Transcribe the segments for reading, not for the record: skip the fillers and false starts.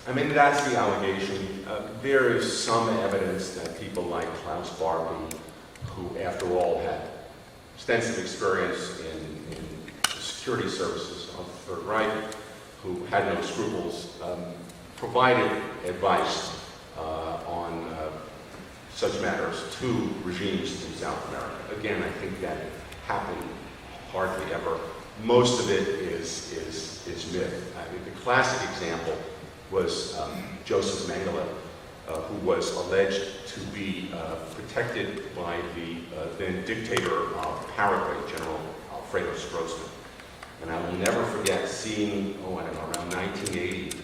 I mean, that's the allegation. There is some evidence that people like Klaus Barbie, who, after all, had extensive experience in the security services of the Third Reich, who had no scruples, provided advice on such matters to regimes in South America. Again, I think that happened hardly ever. Most of it is myth. I mean, the classic example was Joseph Mengele, who was alleged to be protected by the then dictator of Paraguay, General Alfredo Stroessner. And I will never forget seeing, I don't know, around 1980,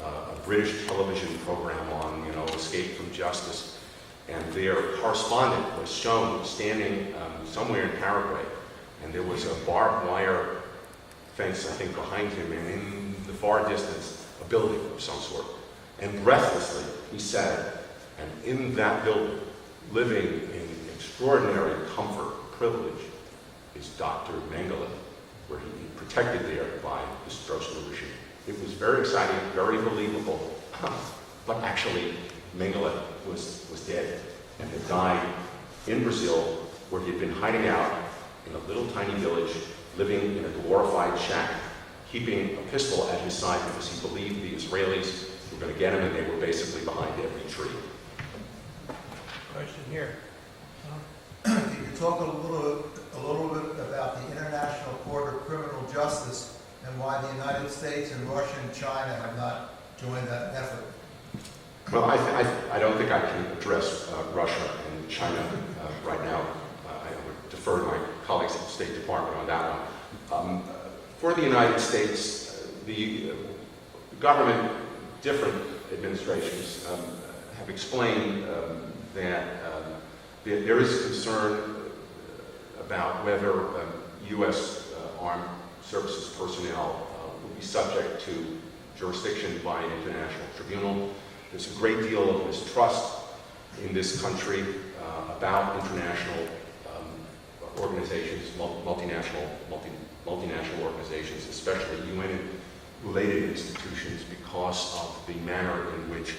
a British television program on, escape from justice. And their correspondent was shown standing somewhere in Paraguay, and there was a barbed wire fence, I think, behind him, and in the far distance, a building of some sort. And breathlessly, he said, and in that building, living in extraordinary comfort and privilege, is Dr. Mengele, where he protected there by the Stroessner regime. It was very exciting, very believable, but actually Mengele was dead and had died in Brazil, where he had been hiding out in a little tiny village, living in a glorified shack, keeping a pistol at his side because he believed the Israelis were going to get him, and they were basically behind every tree. Question here. Can you talk a little bit about the International Court of Criminal Justice and why the United States and Russia and China have not joined that effort? Well, I don't think I can address Russia and China right now. I would defer to my colleagues at the State Department on that one. For the United States, the government, different administrations, have explained that there is concern about whether U.S. armed services personnel will be subject to jurisdiction by an international tribunal. There's a great deal of mistrust in this country about international organizations, multinational organizations, especially UN-related institutions, because of the manner in which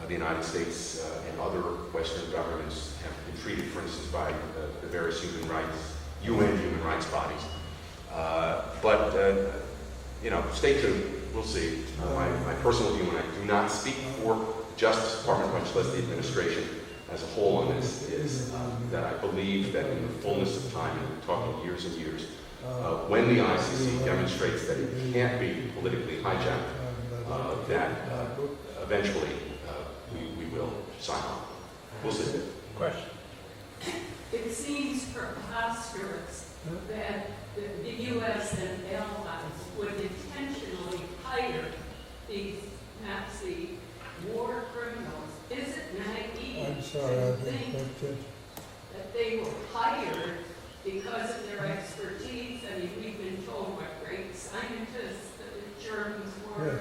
the United States and other Western governments have been treated, for instance, by the various UN human rights bodies. Stay tuned. We'll see. My personal view, and I do not speak for the Justice Department, much less the administration as a whole on this, is that I believe that in the fullness of time, and we're talking years and years, when the ICC demonstrates that it can't be politically hijacked, that eventually we will sign on. We'll see. Question. It seems preposterous that the U.S. and allies would intentionally hire these Nazi war criminals. Is it naive to think that they were hired because of their expertise? I mean, we've been told what great scientists the Germans were.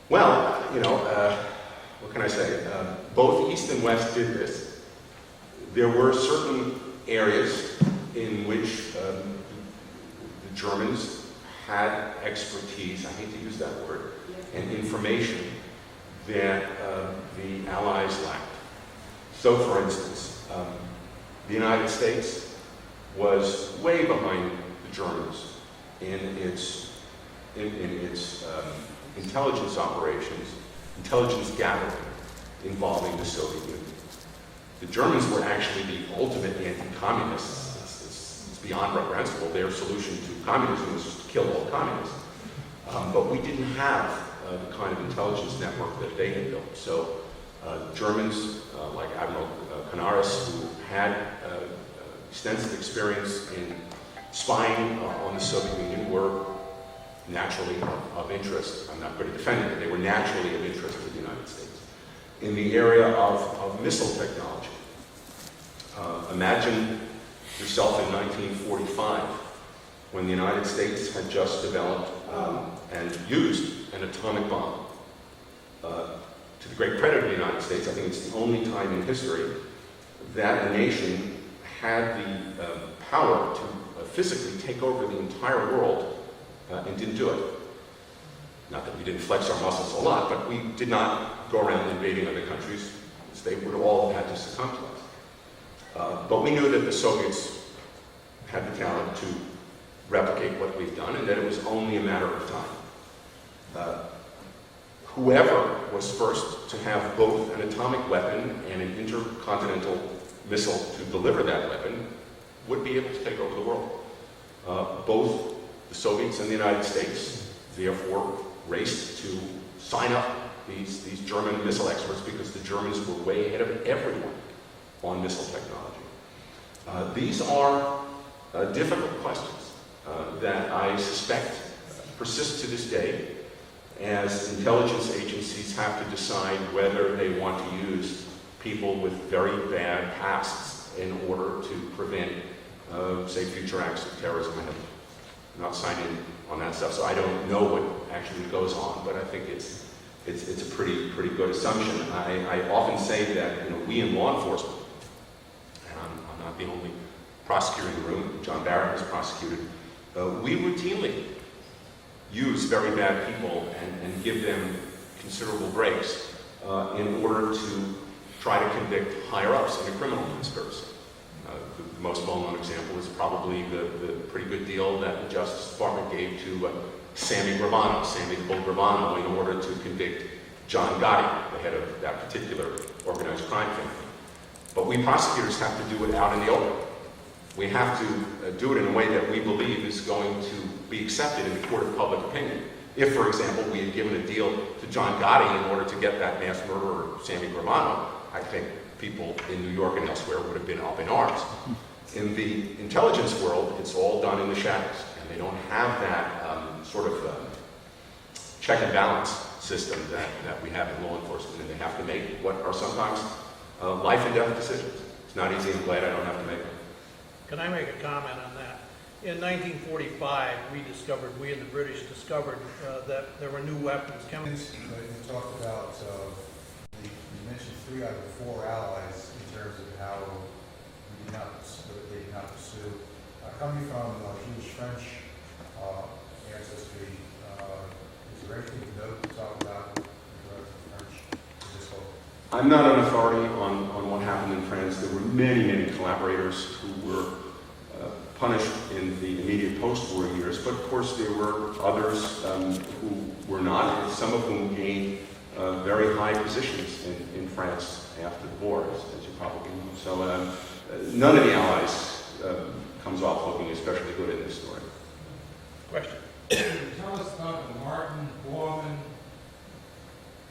Well, what can I say? Both East and West did this. There were certain areas in which the Germans had expertise, I hate to use that word, and information that the Allies lacked. So, for instance, the United States was way behind the Germans in its intelligence operations, intelligence gathering involving the Soviet Union. The Germans were actually the ultimate anti-communists. It's beyond reprehensible. Their solution to communism was to kill all communists. But we didn't have the kind of intelligence network that they had built. So Germans, like Admiral Canaris, who had extensive experience in spying on the Soviet Union, were naturally of interest. I'm not going to defend it, but they were naturally of interest to the United States. In the area of missile technology, imagine yourself in 1945, when the United States had just developed and used an atomic bomb. To the great credit of the United States, I think it's the only time in history that a nation had the power to physically take over the entire world and didn't do it. Not that we didn't flex our muscles a lot, but we did not go around invading other countries. They would all have had to succumb to us. But we knew that the Soviets had the talent to replicate what we've done, and that it was only a matter of time. Whoever was first to have both an atomic weapon and an intercontinental missile to deliver that weapon would be able to take over the world. Both the Soviets and the United States, therefore, raced to sign up these German missile experts because the Germans were way ahead of everyone on missile technology. These are difficult questions that I suspect persist to this day as intelligence agencies have to decide whether they want to use people with very bad pasts in order to prevent, say, future acts of terrorism. I have not signed in on that stuff, so I don't know what actually goes on, but I think it's a pretty good assumption. I often say that we in law enforcement, and I'm not the only prosecutor in the room, John Barrett has prosecuted, we routinely use very bad people and give them considerable breaks in order to try to convict higher-ups in a criminal conspiracy. The most well-known example is probably the pretty good deal that the Justice Department gave to Sammy the Bull Gravano, in order to convict John Gotti, the head of that particular organized crime family. But we prosecutors have to do it out in the open. We have to do it in a way that we believe is going to be accepted in the court of public opinion. If, for example, we had given a deal to John Gotti in order to get that mass murderer, Sammy Gravano, I think people in New York and elsewhere would have been up in arms. In the intelligence world, it's all done in the shadows, and they don't have that sort of check and balance system that we have in law enforcement, and they have to make what are sometimes life and death decisions. It's not easy, I'm glad I don't have to make them. Can I make a comment on that? In 1945, we and the British discovered that there were new weapons coming. You talked about, you mentioned 3 out of 4 allies in terms of how they did not pursue. Coming from a huge French ancestry, is there anything to note to talk about with regard to the French in this whole? I'm not an authority on what happened in France. There were many collaborators who were punished in the immediate post-war years, but of course there were others who were not, and some of whom gained very high positions in France after the war, as you probably know. So none of the allies comes off looking especially good in this story. Question. Tell us about the Martin Bormann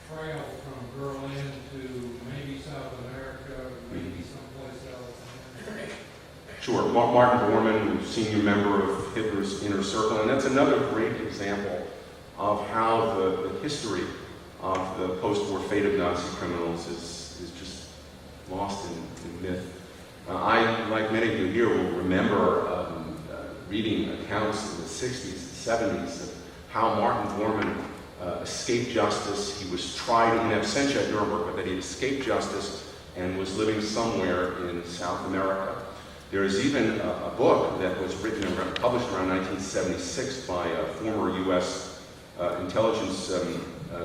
trail from Berlin to maybe South America, maybe someplace else. Sure. Martin Bormann, senior member of Hitler's inner circle, and that's another great example of how the history of the post-war fate of Nazi criminals is just lost in myth. I, like many of you here, will remember reading accounts in the 60s and 70s of how Martin Bormann escaped justice. He was tried in absentia at Nuremberg, but that he escaped justice and was living somewhere in South America. There is even a book that was written and published around 1976 by a former U.S. intelligence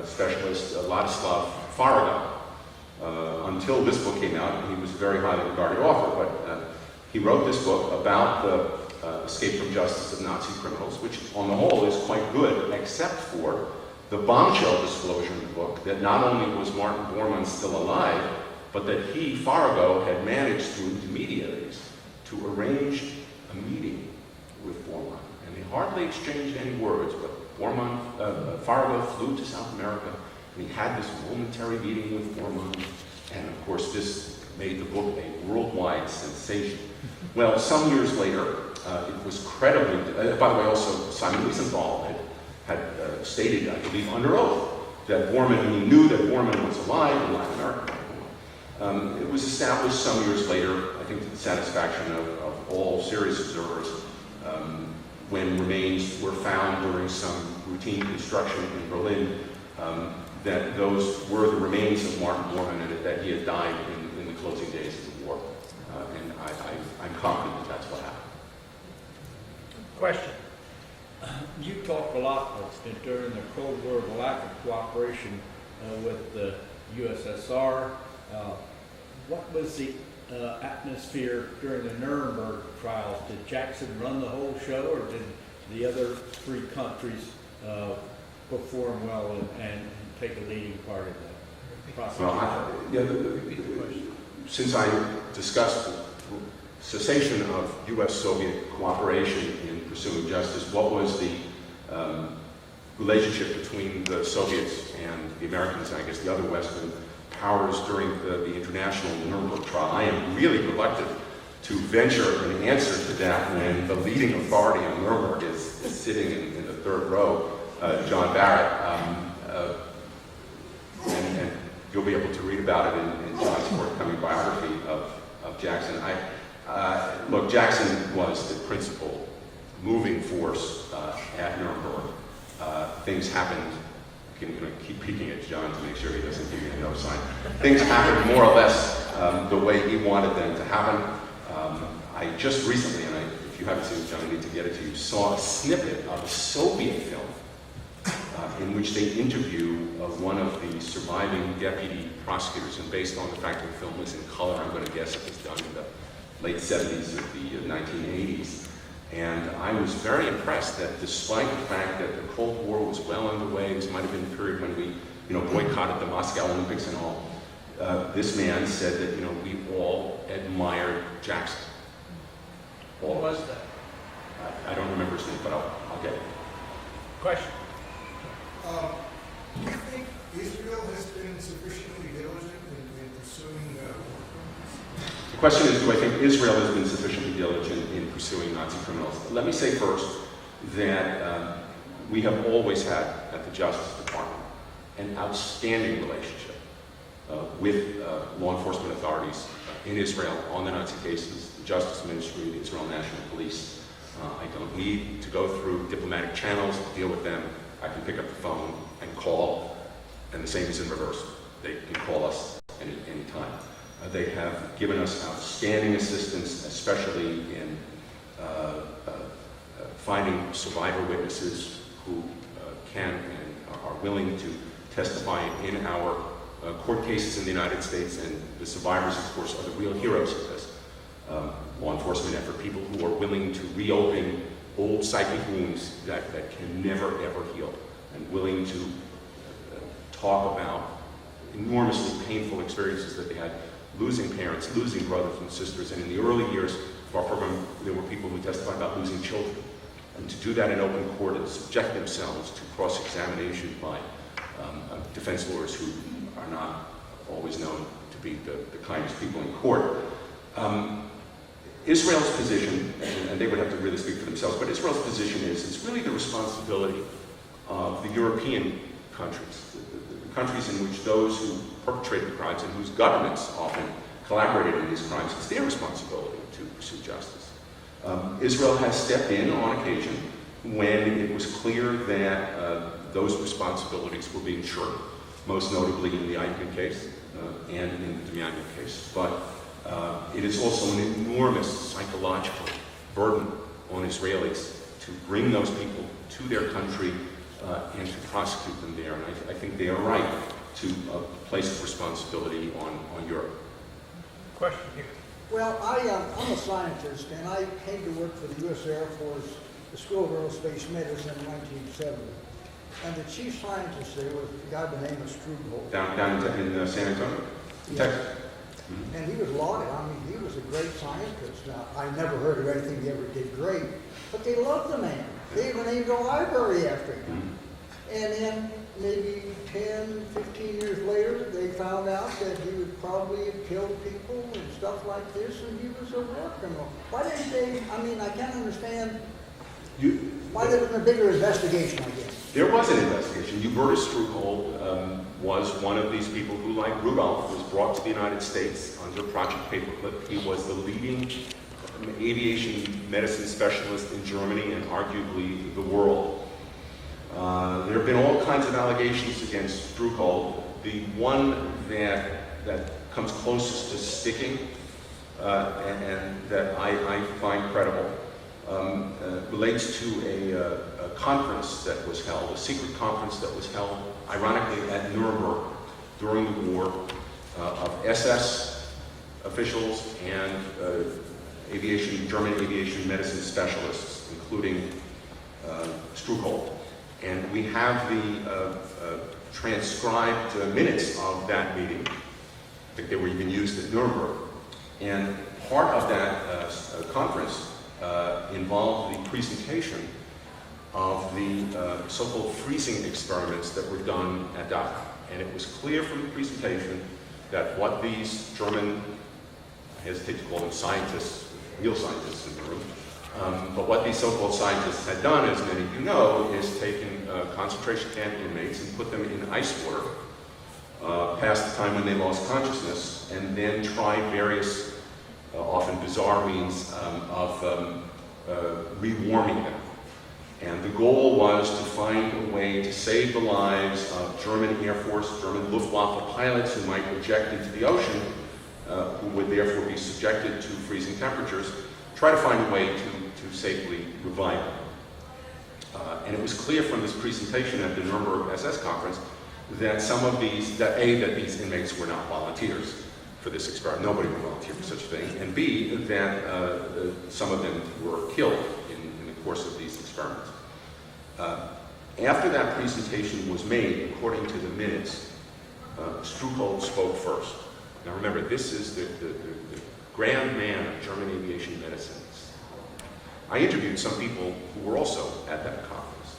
specialist, Ladislav Farago. Until this book came out, he was a very highly regarded author, but he wrote this book about the escape from justice of Nazi criminals, which on the whole is quite good, except for the bombshell disclosure in the book that not only was Martin Bormann still alive, but that he, Farago, had managed through intermediaries to arrange a meeting with Bormann. And they hardly exchanged any words, but Farago flew to South America, and he had this momentary meeting with Bormann, and of course this made the book a worldwide sensation. Well, some years later, it was credibly, by the way, also Simon Wiesenthal had stated, I believe under oath, that he knew that Bormann was alive in Latin America. It was established some years later, I think to the satisfaction of all serious observers, when remains were found during some routine construction in Berlin, that those were the remains of Martin Bormann and that he had died in the closing days of the war. And I'm confident that that's what happened. Question. You talked a lot during the Cold War, the lack of cooperation with the USSR. What was the atmosphere during the Nuremberg trials? Did Jackson run the whole show, or did the other three countries perform well and take a leading part in the prosecution? Since I discussed cessation of U.S.-Soviet cooperation in pursuing justice, what was the relationship between the Soviets and the Americans, and I guess the other Western powers during the international Nuremberg trial? I am really reluctant to venture an answer to that when the leading authority on Nuremberg is sitting in the third row, John Barrett, and you'll be able to read about it in John's forthcoming biography of Jackson. Look, Jackson was the principal moving force at Nuremberg. Things happened. I'm going to keep peeking at John to make sure he doesn't give me a no sign. Things happened more or less the way he wanted them to happen. I just recently, and if you haven't seen it, John, I need to get it to you, saw a snippet of a Soviet film in which they interview one of the surviving deputy prosecutors, and based on the fact that the film was in color, I'm going to guess it was done in the late 70s or the 1980s. And I was very impressed that despite the fact that the Cold War was well underway, this might have been the period when we boycotted the Moscow Olympics and all, this man said that we all admired Jackson. What was that? I don't remember his name, but I'll get it. Question? Do you think Israel has been sufficiently diligent in pursuing The question is, do I think Israel has been sufficiently diligent in pursuing Nazi criminals? Let me say first that we have always had at the Justice Department an outstanding relationship with law enforcement authorities in Israel on the Nazi cases, the Justice Ministry, the Israel National Police. I don't need to go through diplomatic channels to deal with them. I can pick up the phone and call, and the same is in reverse. They can call us any time. They have given us outstanding assistance, especially in finding survivor witnesses who can and are willing to testify in our court cases in the United States, and the survivors, of course, are the real heroes of this law enforcement effort, people who are willing to reopen old psychic wounds that can never, ever heal, and willing to talk about enormously painful experiences that they had losing parents, losing brothers and sisters, and in the early years of our program, there were people who testified about losing children. And to do that in open court and subject themselves to cross-examination by defense lawyers who are not always known to be the kindest people in court. Israel's position, and they would have to really speak for themselves, but Israel's position is it's really the responsibility of the European countries, the countries in which those who perpetrated crimes and whose governments often collaborated in these crimes, it's their responsibility to pursue justice. Israel has stepped in on occasion when it was clear that those responsibilities were being shirked, most notably in the Eichmann case and in the Demian case. But it is also an enormous psychological burden on Israelis to bring those people to their country and to prosecute them there. And I think they are right to place responsibility on Europe. Question here. Well, I'm a scientist, and I came to work for the U.S. Air Force, the School of Aerospace Medicine in 1970. And the chief scientist there was a guy by the name of Strughold. Down in San Antonio? Yeah. Texas? And he was lauded. I mean, he was a great scientist. Now, I never heard of anything he ever did great, but they loved the man. They even named a library after him. And then maybe 10, 15 years later, they found out that he would probably have killed people and stuff like this, and he was a war criminal. Why didn't they, I mean, I can't understand why there wasn't a bigger investigation, I guess. There was an investigation. Hubertus Strughold was one of these people who, like Rudolph, was brought to the United States under Project Paperclip. He was the leading aviation medicine specialist in Germany and arguably the world. There have been all kinds of allegations against Strughold. The one that comes closest to sticking and that I find credible relates to a conference that was held, a secret conference that was held, ironically, at Nuremberg during the war of SS officials and German aviation medicine specialists, including Struckel. And we have the transcribed minutes of that meeting. I think they were even used at Nuremberg. And part of that conference involved the presentation of the so-called freezing experiments that were done at Dachau. And it was clear from the presentation that what these German, I hesitate to call them scientists, real scientists in the room, but what these so-called scientists had done, as many of you know, is taken concentration camp inmates and put them in ice water past the time when they lost consciousness, and then tried various, often bizarre means of rewarming them. And the goal was to find a way to save the lives of German Air Force, German Luftwaffe pilots who might eject into the ocean, who would therefore be subjected to freezing temperatures, try to find a way to safely revive them. And it was clear from this presentation at the Nuremberg SS conference that some of these, that these inmates were not volunteers for this experiment. Nobody would volunteer for such a thing. And B, that some of them were killed in the course of these experiments. After that presentation was made, according to the minutes, Struckel spoke first. Now remember, this is the grand man of German aviation medicine. I interviewed some people who were also at that conference,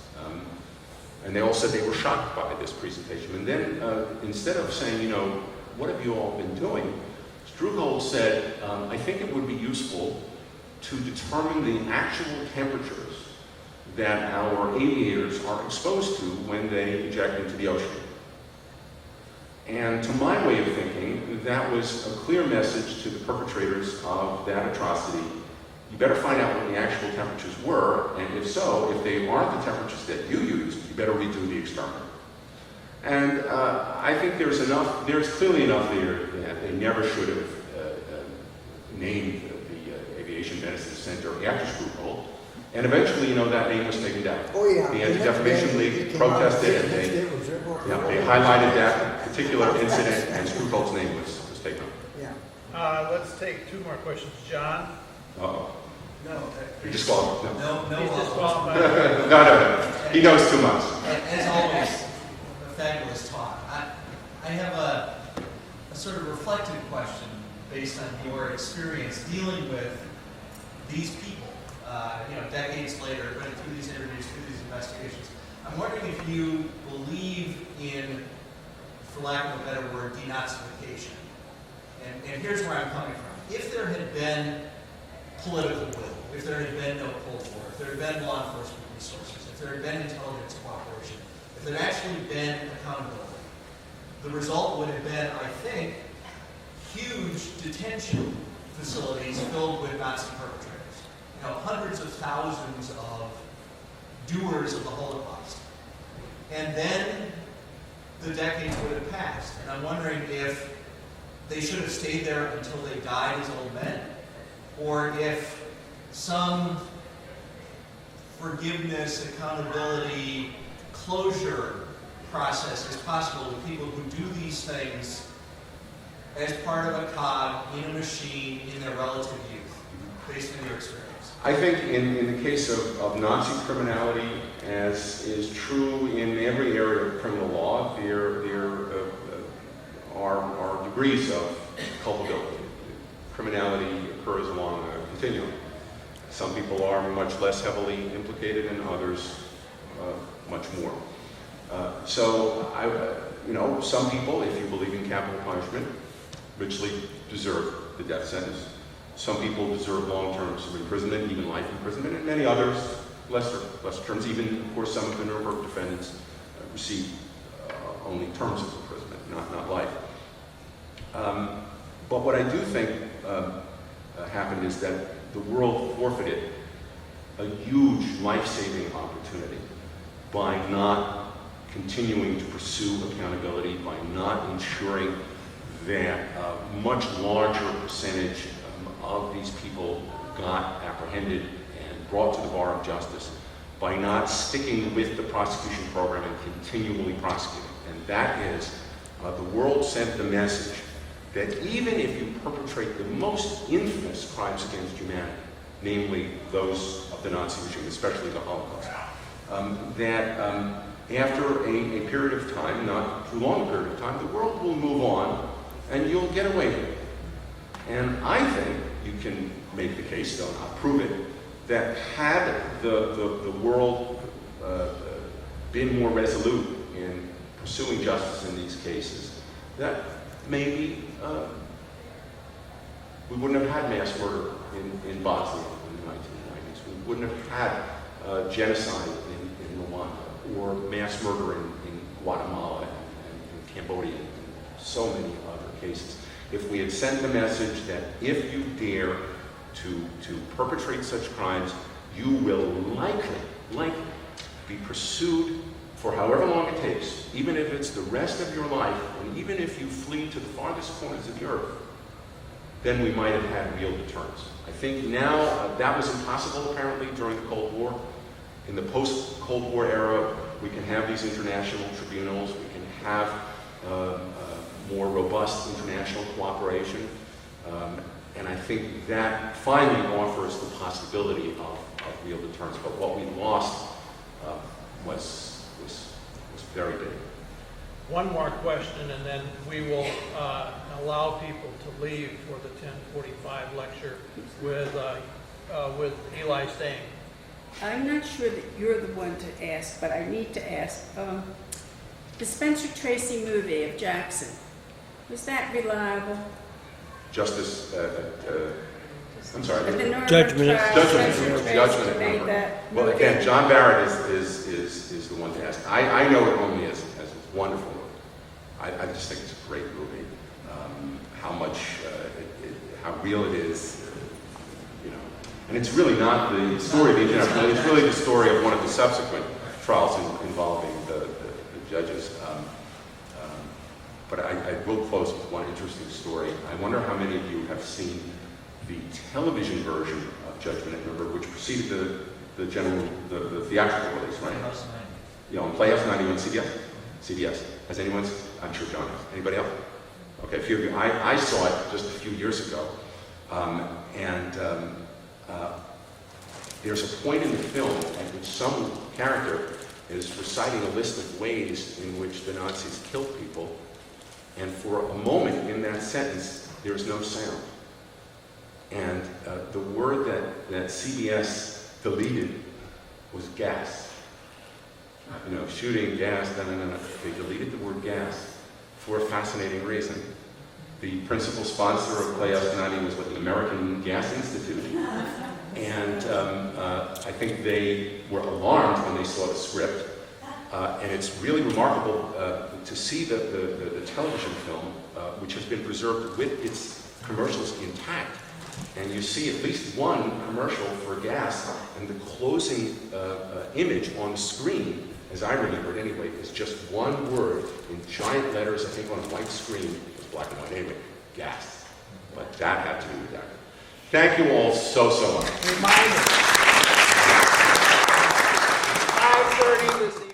and they all said they were shocked by this presentation. And then instead of saying, you know, what have you all been doing, Struckel said, I think it would be useful to determine the actual temperatures that our aviators are exposed to when they eject into the ocean. And to my way of thinking, that was a clear message to the perpetrators of that atrocity. You better find out what the actual temperatures were, and if so, if they aren't the temperatures that you used, you better redo the experiment. And I think there's clearly enough there that they never should have named the Aviation Medicine Center after Struckel. And eventually, you know, that name was taken down. Oh, yeah. The Anti-Defamation League protested, and they highlighted that particular incident, and Struckel's name was taken up. Yeah. Let's take two more questions. John? Uh-oh. No. You're disqualified. No. He's disqualified. No. He knows too much. As always, a fabulous talk. I have a sort of reflective question based on your experience dealing with these people, decades later, running through these interviews, through these investigations. I'm wondering if you believe in, for lack of a better word, denazification. And here's where I'm coming from. If there had been political will, if there had been no Cold War, if there had been law enforcement resources, if there had been intelligence cooperation, if there had actually been accountability, the result would have been, I think, huge detention facilities filled with Nazi perpetrators. Hundreds of thousands of doers of the Holocaust. And then the decades would have passed. And I'm wondering if they should have stayed there until they died as old men, or if some forgiveness, accountability, closure process is possible with people who do these things as part of a cog in a machine in their relative youth, based on your experience. I think in the case of Nazi criminality, as is true in every area of criminal law, there are degrees of culpability. Criminality occurs along a continuum. Some people are much less heavily implicated and others much more. Some people, if you believe in capital punishment, richly deserve the death sentence. Some people deserve long terms of imprisonment, even life imprisonment, and many others lesser terms. Even, of course, some of the Nuremberg defendants received only terms of imprisonment, not life. But what I do think happened is that the world forfeited a huge life-saving opportunity by not continuing to pursue accountability, by not ensuring that a much larger percentage of these people got apprehended and brought to the bar of justice by not sticking with the prosecution program and continually prosecuting. And that is, the world sent the message that even if you perpetrate the most infamous crimes against humanity, namely those of the Nazi regime, especially the Holocaust, after a period of time, not too long a period of time, the world will move on and you'll get away with it. And I think you can make the case, though not prove it, that had the world been more resolute in pursuing justice in these cases, that maybe we wouldn't have had mass murder in Bosnia in the 1990s. We wouldn't have had genocide in Rwanda, or mass murder in Guatemala and Cambodia, and so many other cases. If we had sent the message that if you dare to perpetrate such crimes, you will likely be pursued for however long it takes, even if it's the rest of your life, and even if you flee to the farthest corners of the earth, then we might have had real deterrence. I think now that was impossible apparently during the Cold War. In the post-Cold War era, we can have these international tribunals, we can have more robust international cooperation, and I think that finally offers the possibility of real deterrence. But what we lost was very big. One more question, and then we will allow people to leave for the 10:45 lecture with Eli staying. I'm not sure that you're the one to ask, but I need to ask. The Spencer Tracy movie of Jackson, was that reliable? Justice, I'm sorry. At the Nuremberg Judgment. trial, Spencer Tracy Judgment. made that Well, movie. again, John Barrett is the one to ask. I know it only as a wonderful movie. I just think it's a great movie. How much, how real it is, you know. And it's really not the story of the international, it's really the story of one of the subsequent trials involving the judges. But I will close with one interesting story. I wonder how many of you have seen the television version of Judgment at Nuremberg, which preceded the theatrical release, right? You know, on Playhouse 91 CBS. Has anyone? I'm sure John has. Anybody else? Okay, a few of you. I saw it just a few years ago, and there's a point in the film at which some character is reciting a list of ways in which the Nazis killed people, and for a moment in that sentence, there's no sound. And the word that CBS deleted was gas. You know, shooting, gas, no. They deleted the word gas for a fascinating reason. The principal sponsor of Playhouse 90 was the American Gas Institute. And I think they were alarmed when they saw the script. And it's really remarkable to see the television film, which has been preserved with its commercials intact. And you see at least one commercial for gas, and the closing image on the screen, as I remember it anyway, is just one word in giant letters, I think on a white screen. It was black and white anyway, gas. But that had to be redacted. Thank you all so much. Reminder. 5:30 this